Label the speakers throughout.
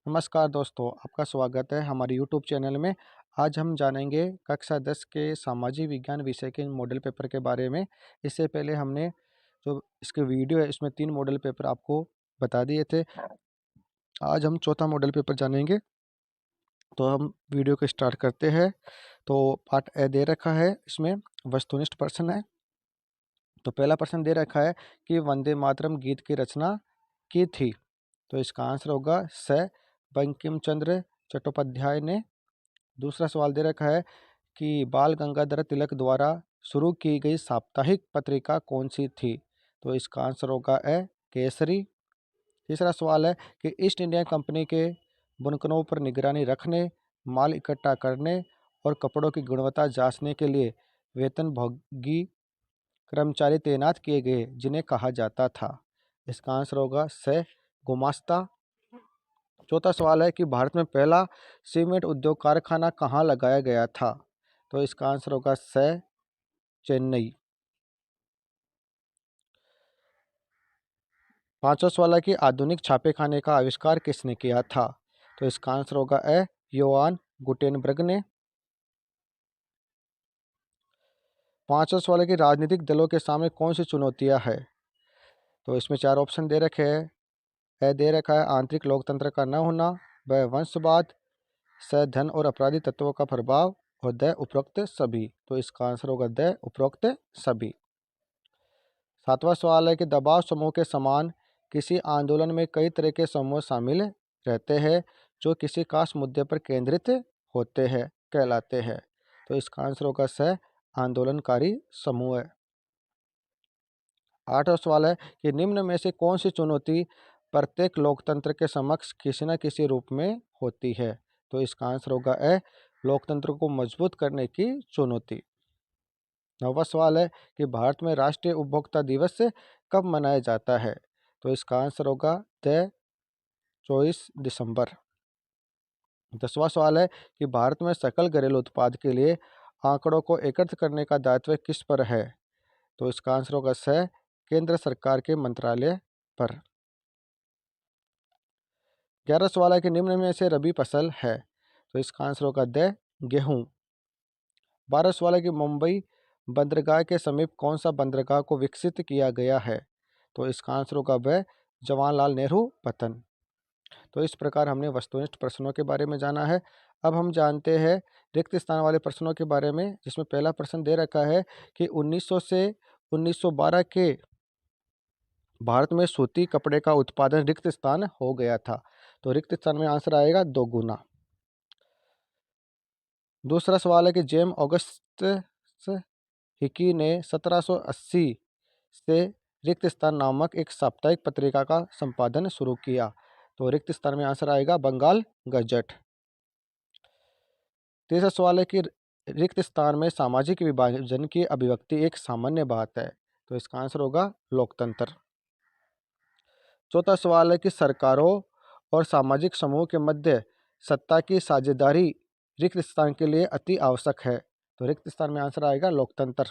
Speaker 1: नमस्कार दोस्तों, आपका स्वागत है हमारे यूट्यूब चैनल में। आज हम जानेंगे कक्षा 10 के सामाजिक विज्ञान विषय के मॉडल पेपर के बारे में। इससे पहले हमने जो इसके वीडियो है इसमें 3 मॉडल पेपर आपको बता दिए थे। आज हम चौथा मॉडल पेपर जानेंगे। तो हम वीडियो को स्टार्ट करते हैं। तो पार्ट ए दे रखा है, इसमें वस्तुनिष्ठ प्रश्न है। तो पहला प्रश्न दे रखा है कि वंदे मातरम गीत की रचना की थी। तो इसका आंसर होगा स बंकिम चंद्र चट्टोपाध्याय ने। दूसरा सवाल दे रखा है कि बाल गंगाधर तिलक द्वारा शुरू की गई साप्ताहिक पत्रिका कौन सी थी। तो इसका आंसर होगा ए केसरी। तीसरा सवाल है कि ईस्ट इंडिया कंपनी के बुनकरों पर निगरानी रखने, माल इकट्ठा करने और कपड़ों की गुणवत्ता जांचने के लिए वेतनभोगी कर्मचारी तैनात किए गए, जिन्हें कहा जाता था। इसका आंसर होगा स गुमास्ता। चौथा सवाल है कि भारत में पहला सीमेंट उद्योग कारखाना कहाँ लगाया गया था। तो इसका आंसर होगा स चेन्नई। पांचवा सवाल है कि आधुनिक छापेखाने का आविष्कार किसने किया था। तो इसका आंसर होगा ए योहान गुटेनबर्ग ने। पांचवा सवाल है कि राजनीतिक दलों के सामने कौन सी चुनौतियां है। तो इसमें 4 ऑप्शन दे रखे हैं। ए दे रखा है आंतरिक लोकतंत्र का न होना, व वंशवाद, स धन और अपराधी तत्वों का प्रभाव, और द उपरोक्त सभी। तो इसका आंसर होगा द उपरोक्त सभी। सातवां सवाल है कि दबाव समूह के समान किसी आंदोलन में कई तरह के समूह शामिल रहते हैं, जो किसी खास मुद्दे पर केंद्रित होते हैं, कहलाते हैं। तो इसका आंसर होगा स आंदोलनकारी समूह। आठवां सवाल है कि निम्न में से कौन सी चुनौती प्रत्येक लोकतंत्र के समक्ष किसी न किसी रूप में होती है। तो इसका आंसर होगा ए लोकतंत्र को मजबूत करने की चुनौती। नौवां सवाल है कि भारत में राष्ट्रीय उपभोक्ता दिवस कब मनाया जाता है। तो इसका आंसर होगा द 24 दिसंबर। 10वां सवाल है कि भारत में सकल घरेलू उत्पाद के लिए आंकड़ों को एकत्र करने का दायित्व किस पर है। तो इसका आंसर होगा स केंद्र सरकार के मंत्रालय पर। 11वां सवाल है कि निम्न में से रबी फसल है। तो इसका आंसर होगा द गेहूं। 12वां सवाल है कि मुंबई बंदरगाह के समीप कौन सा बंदरगाह को विकसित किया गया है। तो इसका आंसर होगा व जवाहरलाल नेहरू पतन। तो इस प्रकार हमने वस्तुनिष्ठ प्रश्नों के बारे में जाना है। अब हम जानते हैं रिक्त स्थान वाले प्रश्नों के बारे में, जिसमें पहला प्रश्न दे रखा है कि 1900 से 1912 के भारत में सूती कपड़े का उत्पादन रिक्त स्थान हो गया था। तो रिक्त स्थान में आंसर आएगा 2 गुना। दूसरा सवाल है कि जेम ऑगस्टस हिकी ने 1780 से रिक्त स्थान नामक एक साप्ताहिक पत्रिका का संपादन शुरू किया। तो रिक्त स्थान में आंसर आएगा बंगाल गजट। तीसरा सवाल है कि रिक्त स्थान में सामाजिक विभाजन की अभिव्यक्ति एक सामान्य बात है। तो इसका आंसर होगा लोकतंत्र। चौथा सवाल है कि सरकारों और सामाजिक समूह के मध्य सत्ता की साझेदारी रिक्त स्थान के लिए अति आवश्यक है। तो रिक्त स्थान में आंसर आएगा लोकतंत्र।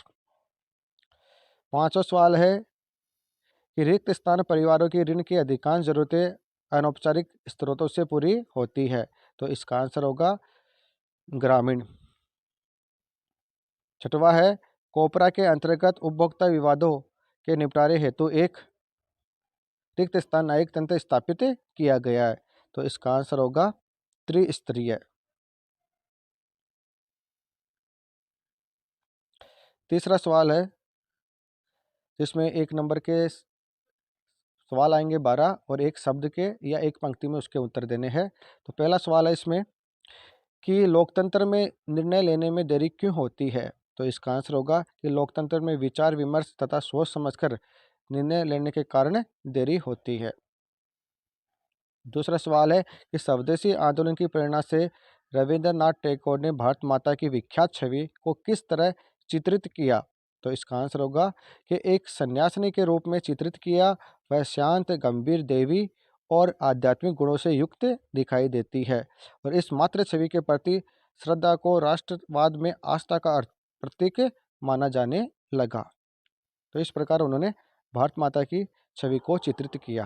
Speaker 1: पांचवा सवाल है कि रिक्त स्थान परिवारों की ऋण की अधिकांश जरूरतें अनौपचारिक स्रोतों से पूरी होती है। तो इसका आंसर होगा ग्रामीण। छठवां है कोपरा के अंतर्गत उपभोक्ता विवादों के निपटारे हेतु एक रिक्त स्थान न्यायिक तंत्र स्थापित किया गया है। तो इसका आंसर होगा त्रिस्तरीय। तीसरा सवाल है जिसमें एक नंबर के सवाल आएंगे 12 और एक शब्द के या एक पंक्ति में उसके उत्तर देने हैं। तो पहला सवाल है इसमें कि लोकतंत्र में निर्णय लेने में देरी क्यों होती है। तो इसका आंसर होगा कि लोकतंत्र में विचार विमर्श तथा सोच समझकर निर्णय लेने के कारण देरी होती है। दूसरा सवाल है कि स्वदेशी आंदोलन की प्रेरणा से रविंद्रनाथ टैगोर ने भारत माता की विख्यात छवि को किस तरह चित्रित किया। तो इसका आंसर होगा कि एक सन्यासिनी के रूप में चित्रित किया। वह शांत, गंभीर, देवी और आध्यात्मिक गुणों से युक्त दिखाई देती है और इस मातृ छवि के प्रति श्रद्धा को राष्ट्रवाद में आस्था का प्रतीक माना जाने लगा। तो इस प्रकार उन्होंने भारत माता की छवि को चित्रित किया।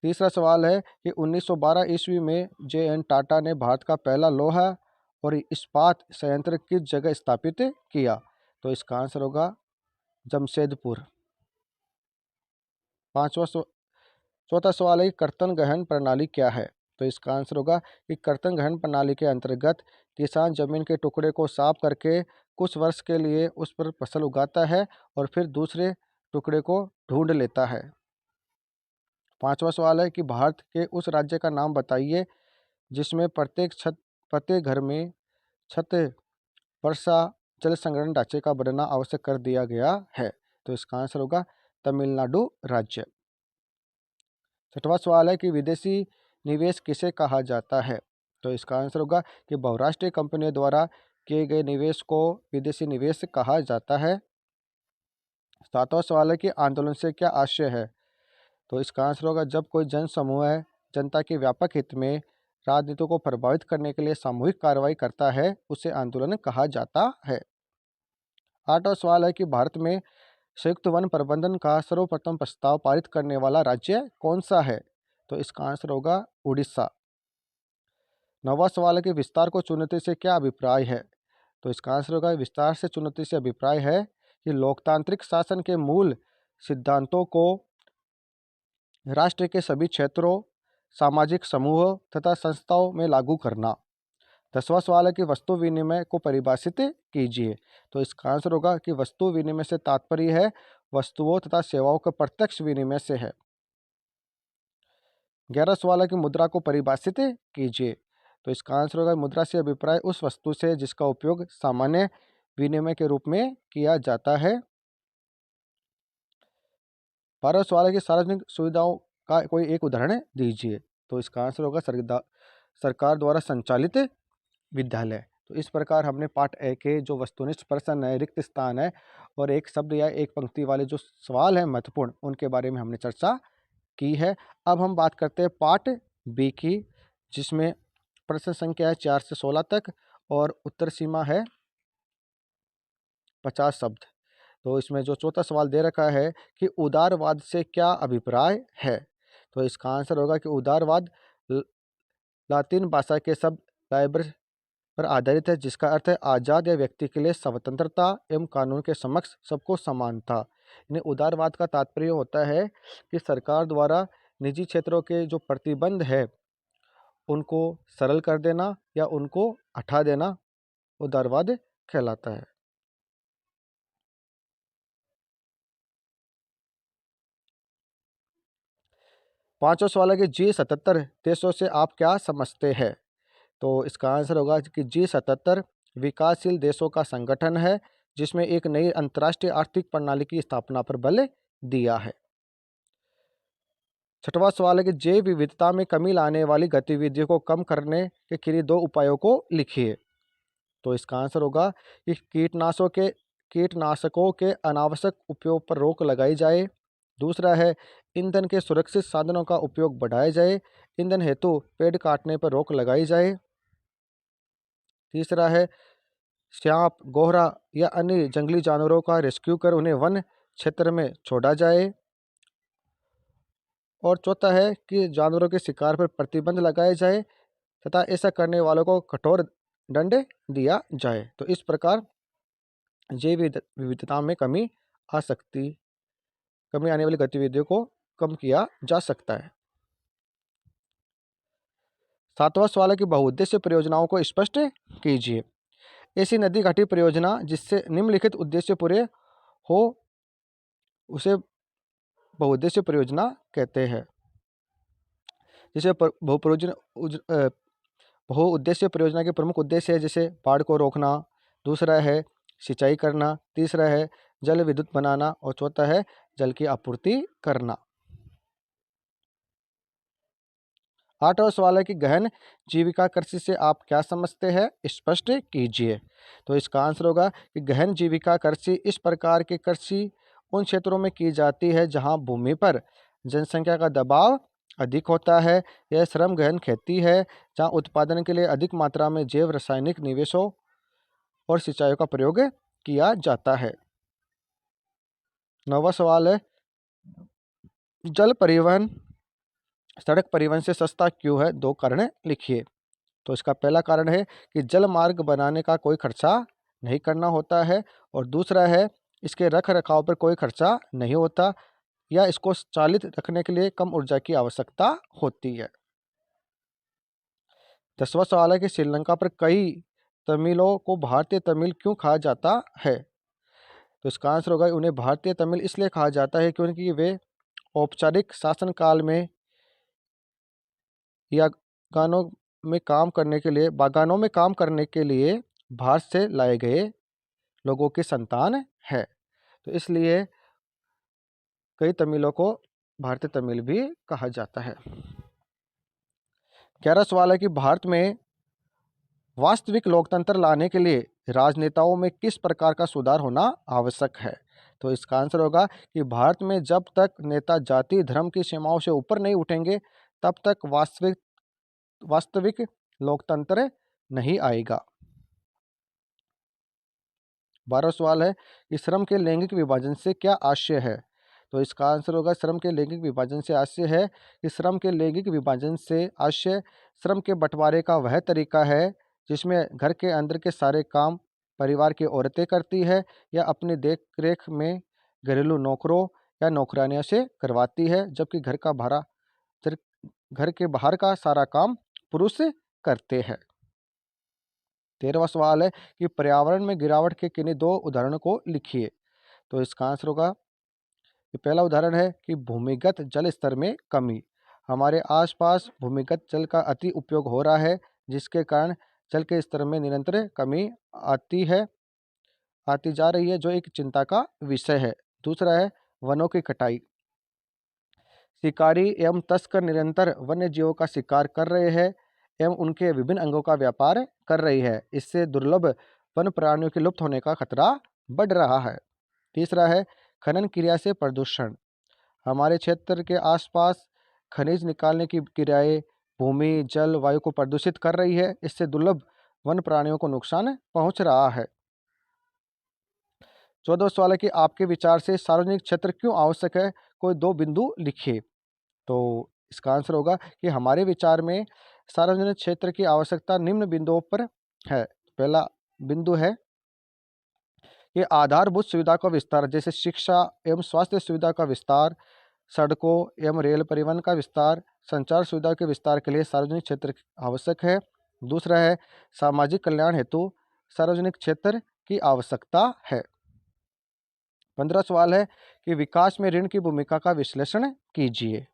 Speaker 1: तीसरा सवाल है कि 1912 ईस्वी में जे.एन. टाटा ने भारत का पहला लोहा और इस्पात संयंत्र किस जगह स्थापित किया? तो इसका आंसर होगा जमशेदपुर। पांचवा चौथा सवाल है कि कर्तन गहन प्रणाली क्या है? तो इसका आंसर होगा कि कर्तन गहन प्रणाली के अंतर्गत किसान जमीन के टुकड़े को साफ करके कुछ वर्ष के लिए उस पर फसल उगाता है और फिर दूसरे टुकड़े को ढूंढ लेता है। पांचवा सवाल है कि भारत के उस राज्य का नाम बताइए जिसमें प्रत्येक घर में छत वर्षा जल संग्रहण ढांचे का बनना आवश्यक कर दिया गया है। तो इसका आंसर होगा तमिलनाडु राज्य। छठवां सवाल है कि विदेशी निवेश किसे कहा जाता है? तो इसका आंसर होगा कि बहुराष्ट्रीय कंपनियों द्वारा किए गए निवेश को विदेशी निवेश कहा जाता है। सातवां सवाल है कि आंदोलन से क्या आशय है? तो इसका आंसर होगा जब कोई जन समूह है जनता के व्यापक हित में राजनीति को प्रभावित करने के लिए सामूहिक कार्रवाई करता है उसे आंदोलन कहा जाता है। आठवां सवाल है कि भारत में संयुक्त वन प्रबंधन का सर्वप्रथम प्रस्ताव पारित करने वाला राज्य कौन सा है? तो इसका आंसर होगा उड़ीसा। नौवां सवाल है कि विस्तार को चुनौती से क्या अभिप्राय है? तो इसका आंसर होगा विस्तार से चुनौती से अभिप्राय है कि लोकतांत्रिक शासन के मूल सिद्धांतों को राष्ट्र के सभी क्षेत्रों, सामाजिक समूहों तथा संस्थाओं में लागू करना। 10वां सवाल है कि वस्तु विनिमय को परिभाषित कीजिए। तो इसका आंसर होगा कि वस्तु विनिमय से तात्पर्य है वस्तुओं तथा सेवाओं के प्रत्यक्ष विनिमय से है। 11वां सवाल है कि मुद्रा को परिभाषित कीजिए। तो इसका आंसर होगा मुद्रा से अभिप्राय उस वस्तु से जिसका उपयोग सामान्य विनिमय के रूप में किया जाता है। 12वां सवाल है कि सार्वजनिक सुविधाओं का कोई एक उदाहरण दीजिए। तो इसका आंसर होगा सरकार द्वारा संचालित विद्यालय। तो इस प्रकार हमने पाठ ए के जो वस्तुनिष्ठ प्रश्न है, रिक्त स्थान है और एक शब्द या एक पंक्ति वाले जो सवाल है महत्वपूर्ण, उनके बारे में हमने चर्चा की है। अब हम बात करते हैं पार्ट बी की, जिसमें प्रश्न संख्या है 4 से 16 तक और उत्तर सीमा है 50 शब्द। तो इसमें जो चौथा सवाल दे रखा है कि उदारवाद से क्या अभिप्राय है? तो इसका आंसर होगा कि उदारवाद लातिन भाषा के शब्द लाइबर पर आधारित है, जिसका अर्थ है आज़ाद या व्यक्ति के लिए स्वतंत्रता एवं कानून के समक्ष सबको समानता। यानी उदारवाद का तात्पर्य होता है कि सरकार द्वारा निजी क्षेत्रों के जो प्रतिबंध है उनको सरल कर देना या उनको हटा देना उदारवाद कहलाता है। पांचवा सवाल है कि G77 देशों से आप क्या समझते हैं? तो इसका आंसर होगा कि G77 विकासशील देशों का संगठन है जिसमें एक नई अंतर्राष्ट्रीय आर्थिक प्रणाली की स्थापना पर बल दिया है। छठवां सवाल है कि जैव विविधता में कमी लाने वाली गतिविधियों को कम करने के किन्हीं दो उपायों को लिखिए। तो इसका आंसर होगा कि कीटनाशकों के अनावश्यक उपयोग पर रोक लगाई जाए। दूसरा है ईंधन के सुरक्षित साधनों का उपयोग बढ़ाया जाए। ईंधन हेतु पेड़ काटने पर रोक लगाई जाए। तीसरा है सांप, गोहरा या अन्य जंगली जानवरों का रेस्क्यू कर उन्हें वन क्षेत्र में छोड़ा जाए। और चौथा है कि जानवरों के शिकार पर प्रतिबंध लगाया जाए तथा ऐसा करने वालों को कठोर दंड दिया जाए। तो इस प्रकार जैव विविधता में कमी आने वाली गतिविधियों को कम किया जा सकता है। 7वां सवाल है कि बहुउद्देश्य परियोजनाओं को स्पष्ट कीजिए। ऐसी नदी घाटी परियोजना जिससे निम्नलिखित उद्देश्य पूरे हो उसे बहुउद्देश्य परियोजना कहते हैं। जैसे बहुउद्देश्य परियोजना के प्रमुख उद्देश्य है जैसे बाढ़ को रोकना, दूसरा है सिंचाई करना, तीसरा है जल विद्युत बनाना और चौथा है जल की आपूर्ति करना। 8वां सवाल है कि गहन जीविका कृषि से आप क्या समझते हैं? स्पष्ट कीजिए। तो इसका आंसर होगा कि गहन जीविका कृषि इस प्रकार की कृषि उन क्षेत्रों में की जाती है जहां भूमि पर जनसंख्या का दबाव अधिक होता है। यह श्रम गहन खेती है जहां उत्पादन के लिए अधिक मात्रा में जैव रासायनिक निवेशों और सिंचाई का प्रयोग किया जाता है। 9वां सवाल है जल परिवहन सड़क परिवहन से सस्ता क्यों है? 2 कारण लिखिए। तो इसका पहला कारण है कि जल मार्ग बनाने का कोई खर्चा नहीं करना होता है, और दूसरा है इसके रख-रखाव पर कोई खर्चा नहीं होता, या इसको चालित रखने के लिए कम ऊर्जा की आवश्यकता होती है। 10वां सवाल है कि श्रीलंका पर कई तमिलों को भारतीय तमिल क्यों कहा जाता है? तो इसका आंसर होगा उन्हें भारतीय तमिल इसलिए कहा जाता है क्योंकि वे औपचारिक शासनकाल में या गानों में काम करने के लिए बागानों में काम करने के लिए भारत से लाए गए लोगों की संतान है। तो इसलिए कई तमिलों को भारतीय तमिल भी कहा जाता है। 11वां सवाल है कि भारत में वास्तविक लोकतंत्र लाने के लिए राजनेताओं में किस प्रकार का सुधार होना आवश्यक है? तो इसका आंसर होगा कि भारत में जब तक नेता जाति धर्म की सीमाओं से ऊपर नहीं उठेंगे, तब तक वास्तविक लोकतंत्र नहीं आएगा। 12वां सवाल है कि श्रम के लैंगिक विभाजन से क्या आशय है? तो इसका आंसर होगा श्रम के लैंगिक विभाजन से आशय है कि श्रम के लैंगिक विभाजन से आशय श्रम के बंटवारे का वह तरीका है जिसमें घर के अंदर के सारे काम परिवार की औरतें करती है या अपनी देख रेख में घरेलू नौकरों या नौकरानियों से करवाती है, जबकि घर के बाहर का सारा काम पुरुष करते हैं। 13वां सवाल है कि पर्यावरण में गिरावट के किन्हीं 2 उदाहरणों को लिखिए। तो इसका आंसर होगा कि पहला उदाहरण है कि भूमिगत जल स्तर में कमी। हमारे आसपास भूमिगत जल का अति उपयोग हो रहा है, जिसके कारण जल के स्तर में निरंतर कमी आती जा रही है, जो एक चिंता का विषय है। दूसरा है वनों की कटाई। शिकारी एवं तस्कर निरंतर वन्य जीवों का शिकार कर रहे हैं एवं उनके विभिन्न अंगों का व्यापार कर रही है। इससे दुर्लभ वन प्राणियों के लुप्त होने का खतरा बढ़ रहा है। तीसरा है खनन क्रिया से प्रदूषण। हमारे क्षेत्र के आसपास खनिज निकालने की क्रियाएं भूमि, जल, वायु को प्रदूषित कर रही है। इससे दुर्लभ वन प्राणियों को नुकसान पहुंच रहा है। 14वां सवाल है कि आपके विचार से सार्वजनिक क्षेत्र क्यों आवश्यक है? कोई 2 बिंदु लिखिए। तो इसका आंसर होगा कि हमारे विचार में सार्वजनिक क्षेत्र की आवश्यकता निम्न बिंदुओं पर है। पहला बिंदु है कि आधारभूत सुविधा का विस्तार, जैसे शिक्षा एवं स्वास्थ्य सुविधा का विस्तार, सड़कों एवं रेल परिवहन का विस्तार, संचार सुविधा के विस्तार के लिए सार्वजनिक क्षेत्र आवश्यक है। दूसरा है सामाजिक कल्याण हेतु सार्वजनिक क्षेत्र की आवश्यकता है। 15वां सवाल है कि विकास में ऋण की भूमिका का विश्लेषण कीजिए।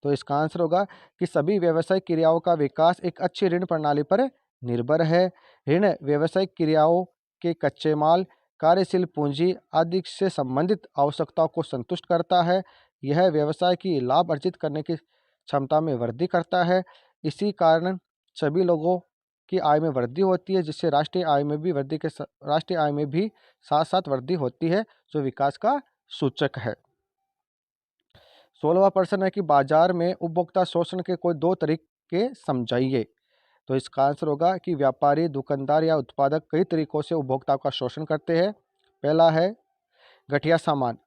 Speaker 1: तो इसका आंसर होगा कि सभी व्यावसायिक क्रियाओं का विकास एक अच्छी ऋण प्रणाली पर निर्भर है। ऋण व्यावसायिक क्रियाओं के कच्चे माल, कार्यशील पूंजी आदि से संबंधित आवश्यकताओं को संतुष्ट करता है। यह व्यवसाय की लाभ अर्जित करने की क्षमता में वृद्धि करता है। इसी कारण सभी लोगों की आय में वृद्धि होती है, जिससे राष्ट्रीय आय में भी साथ साथ वृद्धि होती है, जो विकास का सूचक है। 16वां प्रश्न है कि बाजार में उपभोक्ता शोषण के कोई 2 तरीके समझाइए। तो इसका आंसर होगा कि व्यापारी, दुकानदार या उत्पादक कई तरीकों से उपभोक्ताओं का शोषण करते हैं। पहला है घटिया सामान।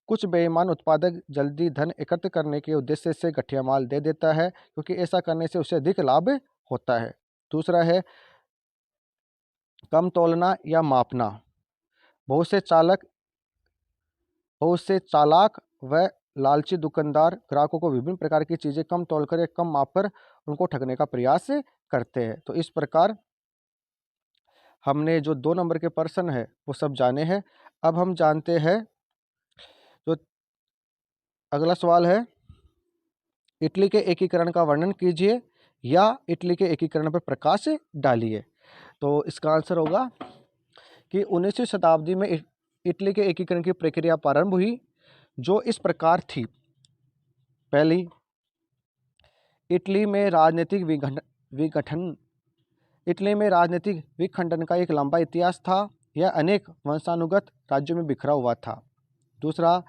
Speaker 1: कुछ बेईमान उत्पादक जल्दी धन एकत्र करने के उद्देश्य से घटिया माल दे देता है, क्योंकि ऐसा करने से उसे अधिक लाभ होता है। दूसरा है कम तोलना या मापना। बहुत से चालाक व लालची दुकानदार ग्राहकों को विभिन्न प्रकार की चीज़ें कम तौलकर या कम मापकर उनको ठगने का प्रयास करते हैं। तो इस प्रकार हमने जो 2 नंबर के प्रश्न है वो सब जाने हैं। अब हम जानते हैं जो अगला सवाल है, इटली के एकीकरण का वर्णन कीजिए या इटली के एकीकरण पर प्रकाश डालिए। तो इसका आंसर होगा कि 19वीं शताब्दी में इटली के एकीकरण की प्रक्रिया प्रारंभ हुई, जो इस प्रकार थी। पहली, इटली में राजनीतिक विखंडन का एक लंबा इतिहास था। यह अनेक वंशानुगत राज्यों में बिखरा हुआ था। दूसरा,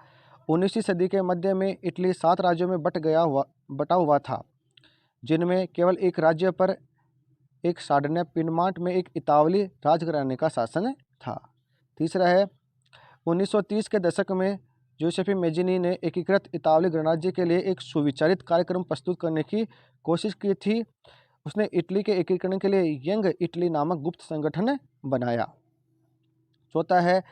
Speaker 1: 19वीं सदी के मध्य में इटली 7 राज्यों में बटा हुआ था, जिनमें केवल एक राज्य पर एक सार्डिनिया पिनमांट में एक इतालवी राजघराने का शासन था। तीसरा है 1930 के दशक में जोसेफी मेजिनी ने एकीकृत इतालवी गणराज्य के लिए एक सुविचारित कार्यक्रम प्रस्तुत करने की कोशिश की थी। उसने इटली के एकीकरण के लिए यंग इटली नामक गुप्त संगठन बनाया। चौथा है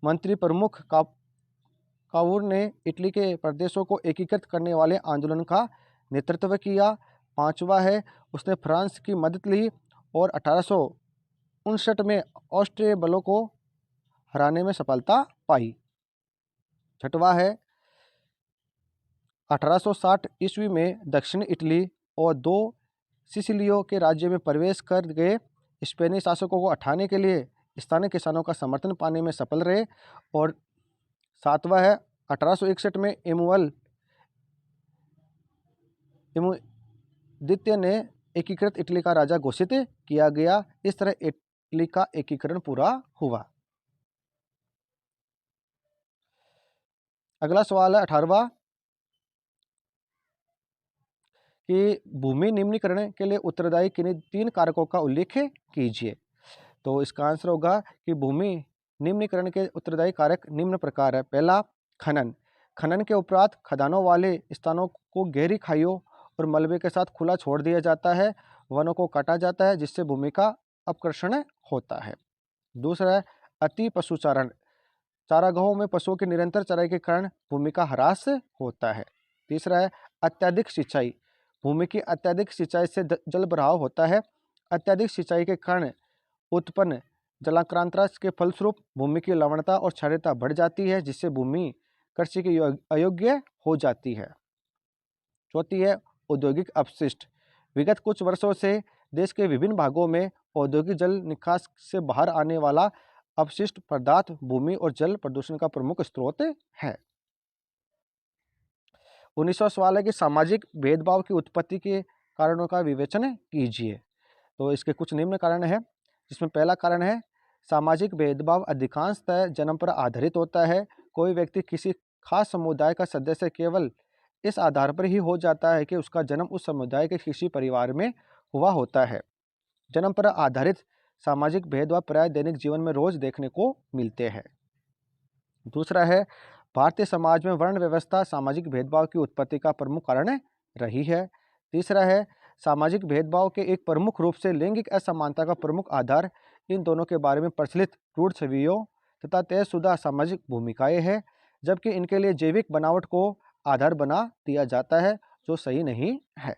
Speaker 1: मंत्री प्रमुख कावूर ने इटली के प्रदेशों को एकीकृत करने वाले आंदोलन का नेतृत्व किया। पांचवा है उसने फ्रांस की मदद ली और 1859 में ऑस्ट्रिया बलों को हराने में सफलता पाई। छठवा है 1860 ईस्वी में दक्षिण इटली और दो सिसिलियों के राज्य में प्रवेश कर गए स्पेनी शासकों को हटाने के लिए स्थानीय किसानों का समर्थन पाने में सफल रहे। और सातवां है 1861 में द्वितीय ने एकीकृत इटली का राजा घोषित किया गया। इस तरह इटली का एकीकरण पूरा हुआ। अगला सवाल है 18वां कि भूमि निम्नीकरण के लिए उत्तरदायी किन्हीं 3 कारकों का उल्लेख कीजिए। तो इसका आंसर होगा कि भूमि निम्नीकरण के उत्तरदायी कारक निम्न प्रकार है। पहला, खनन। खनन के उपरांत खदानों वाले स्थानों को गहरी खाइयों और मलबे के साथ खुला छोड़ दिया जाता है। वनों को काटा जाता है जिससे भूमि का अपकर्षण होता है। दूसरा है अति पशुचारण। चारागाहों में पशुओं की निरंतर चराई के कारण भूमि का ह्रास होता है। तीसरा है अत्यधिक सिंचाई। भूमि की अत्यधिक सिंचाई से जल बहाव होता है। अत्यधिक सिंचाई के कारण उत्पन्न जलाक्रांतराज के फलस्वरूप भूमि की लवणता और क्षारीयता बढ़ जाती है जिससे भूमि कृषि के अयोग्य हो जाती है। चौथी है औद्योगिक अपशिष्ट। विगत कुछ वर्षों से देश के विभिन्न भागों में औद्योगिक जल निकास से बाहर आने वाला अपशिष्ट पदार्थ भूमि और जल प्रदूषण का प्रमुख स्रोत है। 19वां सवाल है कि सामाजिक भेदभाव की उत्पत्ति के कारणों का विवेचन कीजिए। तो इसके कुछ निम्न कारण है, जिसमें पहला कारण है सामाजिक भेदभाव अधिकांशतः जन्म पर आधारित होता है। कोई व्यक्ति किसी खास समुदाय का सदस्य केवल इस आधार पर ही हो जाता है कि उसका जन्म उस समुदाय के किसी परिवार में हुआ होता है। जन्म पर आधारित सामाजिक भेदभाव प्राय दैनिक जीवन में रोज देखने को मिलते हैं। दूसरा है भारतीय समाज में वर्ण व्यवस्था सामाजिक भेदभाव की उत्पत्ति का प्रमुख कारण रही है। तीसरा है सामाजिक भेदभाव के एक प्रमुख रूप से लैंगिक असमानता का प्रमुख आधार इन दोनों के बारे में प्रचलित रूढ़ छवियों तथा तयशुदा सामाजिक भूमिकाएं हैं, जबकि इनके लिए जैविक बनावट को आधार बना दिया जाता है जो सही नहीं है।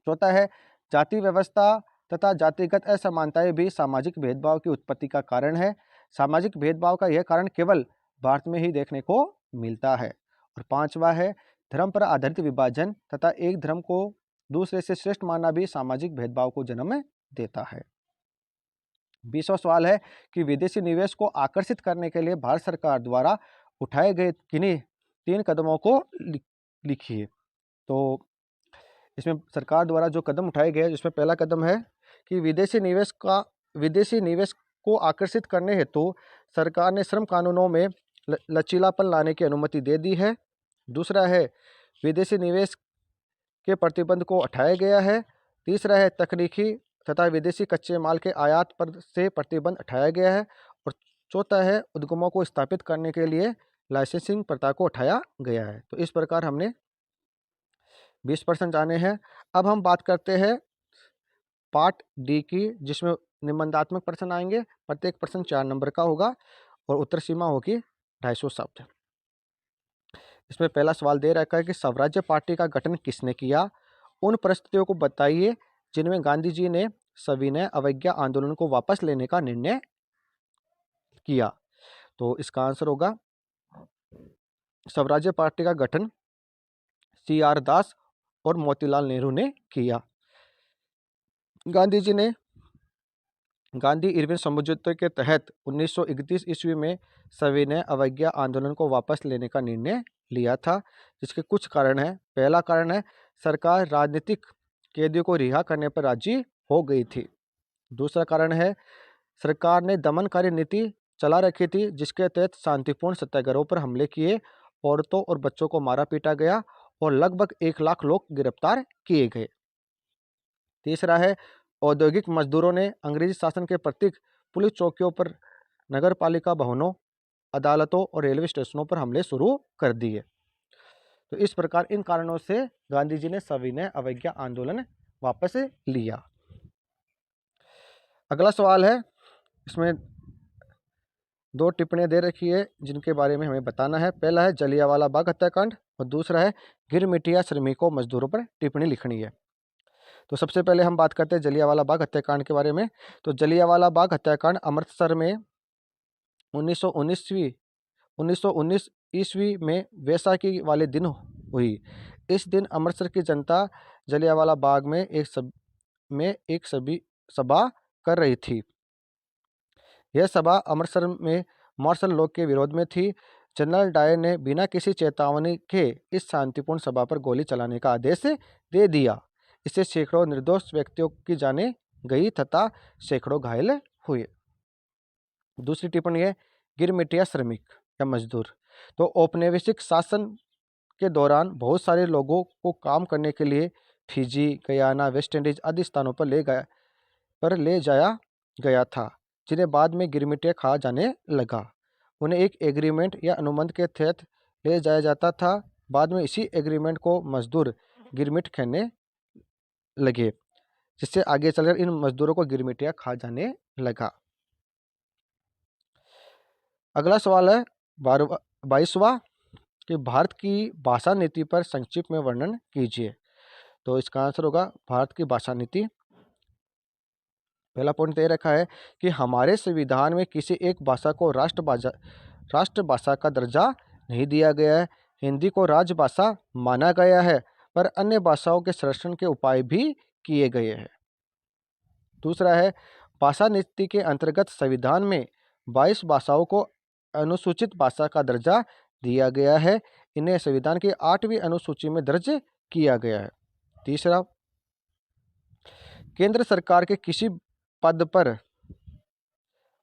Speaker 1: चौथा है जाति व्यवस्था तथा जातिगत असमानताएं भी सामाजिक भेदभाव की उत्पत्ति का कारण है। सामाजिक भेदभाव का यह कारण केवल भारत में ही देखने को मिलता है। और पांचवा है धर्म पर आधारित विभाजन तथा एक धर्म को दूसरे से श्रेष्ठ मानना भी सामाजिक भेदभाव को जन्म देता है। 20वां सवाल है कि विदेशी निवेश को आकर्षित करने के लिए भारत सरकार द्वारा उठाए गए किन्हीं 3 कदमों को लिखिए। तो इसमें सरकार द्वारा जो कदम उठाए गए जिसमें पहला कदम है कि विदेशी निवेश को आकर्षित करने हेतु सरकार ने श्रम कानूनों में लचीलापन लाने की अनुमति दे दी है। दूसरा है विदेशी निवेश के प्रतिबंध को हटाया गया है। तीसरा है तकनीकी तथा विदेशी कच्चे माल के आयात पर से प्रतिबंध हटाया गया है। और चौथा है उद्यमों को स्थापित करने के लिए लाइसेंसिंग प्रथा को हटाया गया है। तो इस प्रकार हमने 20% जाने हैं। अब हम बात करते हैं पार्ट डी की, जिसमें निबंधात्मक प्रश्न आएंगे। प्रत्येक प्रश्न 4 नंबर का होगा और उत्तर सीमा होगी 250 शब्द। इसमें पहला सवाल दे रखा है कि स्वराज्य पार्टी का गठन किसने किया। उन परिस्थितियों को बताइए जिनमें गांधी जी ने सविनय अवज्ञा आंदोलन को वापस लेने का निर्णय किया। तो इसका आंसर होगा स्वराज्य पार्टी का गठन CR दास और मोतीलाल नेहरू ने किया। गांधी जी ने गांधी इरविन समझौते के तहत 1931 ईस्वी में सविनय अवज्ञा आंदोलन को वापस लेने का निर्णय लिया था, जिसके कुछ कारण हैं। पहला कारण है सरकार राजनीतिक कैदियों को रिहा करने पर राजी हो गई थी। दूसरा कारण है सरकार ने दमनकारी नीति चला रखी थी, जिसके तहत शांतिपूर्ण सत्याग्रहों पर हमले किए, औरतों और बच्चों को मारा पीटा गया और लगभग 1 लाख लोग गिरफ्तार किए गए। तीसरा है औद्योगिक मजदूरों ने अंग्रेजी शासन के प्रतीक पुलिस चौकियों पर, नगर पालिका भवनों अदालतों और रेलवे स्टेशनों पर हमले शुरू कर दिए। तो इस प्रकार इन कारणों से गांधी जी ने सविनय अवज्ञा आंदोलन वापस लिया। अगला सवाल है, इसमें 2 टिप्पणियाँ दे रखी है जिनके बारे में हमें बताना है। पहला है जलियांवाला बाग हत्याकांड और दूसरा है गिरमिटिया श्रमिकों मजदूरों पर टिप्पणी लिखनी है। तो सबसे पहले हम बात करते हैं जलियांवाला बाग हत्याकांड के बारे में। तो जलियांवाला बाग हत्याकांड अमृतसर में 1919 ईस्वी में वैसाखी वाले दिन हुई। इस दिन अमृतसर की जनता जलियांवाला बाग में एक सभा कर रही थी। यह सभा अमृतसर में मार्शल लॉ के विरोध में थी। जनरल डायर ने बिना किसी चेतावनी के इस शांतिपूर्ण सभा पर गोली चलाने का आदेश दे दिया। इससे सैकड़ों निर्दोष व्यक्तियों की जानें गई तथा सैकड़ों घायल हुए। दूसरी टिप्पणी है गिरमिटिया श्रमिक या मजदूर। तो औपनिवेशिक शासन के दौरान बहुत सारे लोगों को काम करने के लिए फिजी, गयाना, वेस्ट इंडीज आदि स्थानों पर ले जाया गया था, जिन्हें बाद में गिरमिटिया कहा जाने लगा। उन्हें एक एग्रीमेंट या अनुबंध के तहत ले जाया जाता था। बाद में इसी एग्रीमेंट को मजदूर गिरमिट कहने लगे, जिससे आगे चलकर इन मजदूरों को गिरमिटिया कहा जाने लगा। अगला सवाल है 22वां कि भारत की भाषा नीति पर संक्षिप्त में वर्णन कीजिए। तो इसका आंसर होगा भारत की भाषा नीति। पहला पॉइंट दे रखा है कि हमारे संविधान में किसी एक भाषा को राष्ट्रभाषा का दर्जा नहीं दिया गया है। हिंदी को राजभाषा माना गया है, पर अन्य भाषाओं के संरक्षण के उपाय भी किए गए हैं। दूसरा है भाषा नीति के अंतर्गत संविधान में 22 भाषाओं को अनुसूचित भाषा का दर्जा दिया गया है। इन्हें संविधान की 8वीं अनुसूची में दर्ज किया गया है। तीसरा, केंद्र सरकार के किसी पद पर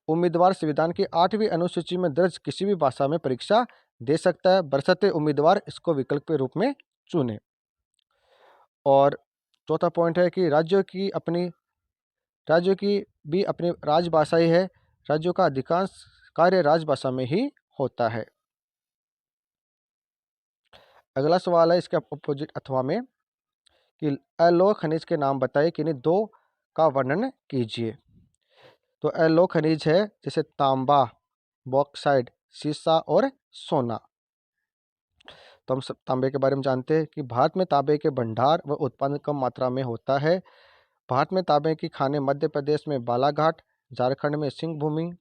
Speaker 1: उम्मीदवार संविधान की 8वीं अनुसूची में दर्ज किसी भी भाषा में परीक्षा दे सकता है, बशर्ते उम्मीदवार इसको विकल्प के रूप में चुने। और चौथा पॉइंट है कि राज्यों की भी अपनी राजभाषा ही है। राज्यों का अधिकांश कार्य राजभाषा में ही होता है। अगला सवाल है इसके अपोजिट अथवा में कि अलोह खनिज के नाम बताइए, किन्हीं 2 का वर्णन कीजिए। तो अलोह खनिज है जैसे तांबा, बॉक्साइट, सीसा और सोना। तो हम सब तांबे के बारे में जानते हैं कि भारत में तांबे के भंडार व उत्पादन कम मात्रा में होता है। भारत में तांबे की खानें मध्य प्रदेश में बालाघाट, झारखंड में सिंहभूमि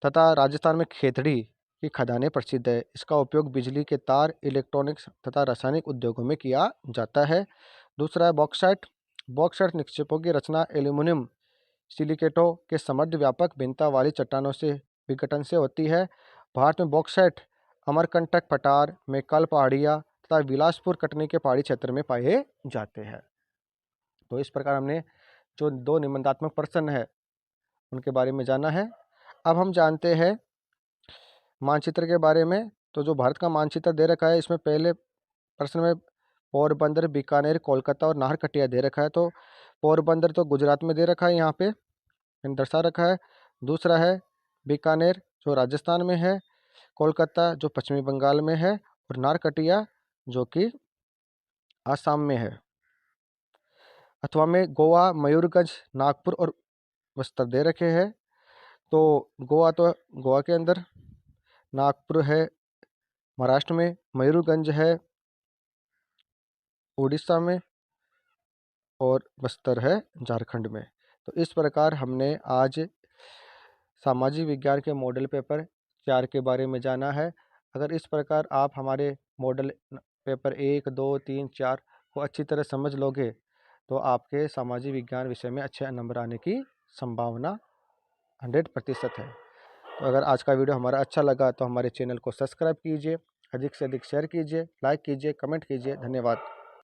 Speaker 1: तथा राजस्थान में खेतड़ी की खदानें प्रसिद्ध है। इसका उपयोग बिजली के तार, इलेक्ट्रॉनिक्स तथा रासायनिक उद्योगों में किया जाता है। दूसरा है बॉक्साइट। बॉक्साइट निक्षेपों की रचना एल्यूमिनियम सिलिकेटों के समृद्ध व्यापक भिन्नता वाली चट्टानों से विघटन से होती है। भारत में बॉक्साइट अमरकंटक पठार, मैकाल पहाड़ियाँ तथा बिलासपुर कटनी के पहाड़ी क्षेत्र में पाए जाते हैं। तो इस प्रकार हमने जो 2 निबंधात्मक प्रश्न है उनके बारे में जाना है। अब हम जानते हैं मानचित्र के बारे में। तो जो भारत का मानचित्र दे रखा है, इसमें पहले प्रश्न में पोरबंदर, बीकानेर, कोलकाता और नाहरकटिया दे रखा है। तो पोरबंदर तो गुजरात में दे रखा है, यहाँ पे दर्शा रखा है। दूसरा है बीकानेर जो राजस्थान में है, कोलकाता जो पश्चिमी बंगाल में है और नाहरकटिया जो कि आसाम में है। अथवा में गोवा, मयूरभंज, नागपुर और बस्तर दे रखे हैं। तो गोवा के अंदर, नागपुर है महाराष्ट्र में, मयूरभंज है उड़ीसा में और बस्तर है झारखंड में। तो इस प्रकार हमने आज सामाजिक विज्ञान के मॉडल पेपर 4 के बारे में जाना है। अगर इस प्रकार आप हमारे मॉडल पेपर 1, 2, 3, 4 को अच्छी तरह समझ लोगे तो आपके सामाजिक विज्ञान विषय में अच्छे नंबर आने की संभावना 100% है। तो अगर आज का वीडियो हमारा अच्छा लगा तो हमारे चैनल को सब्सक्राइब कीजिए, अधिक से अधिक शेयर कीजिए, लाइक कीजिए, कमेंट कीजिए। धन्यवाद।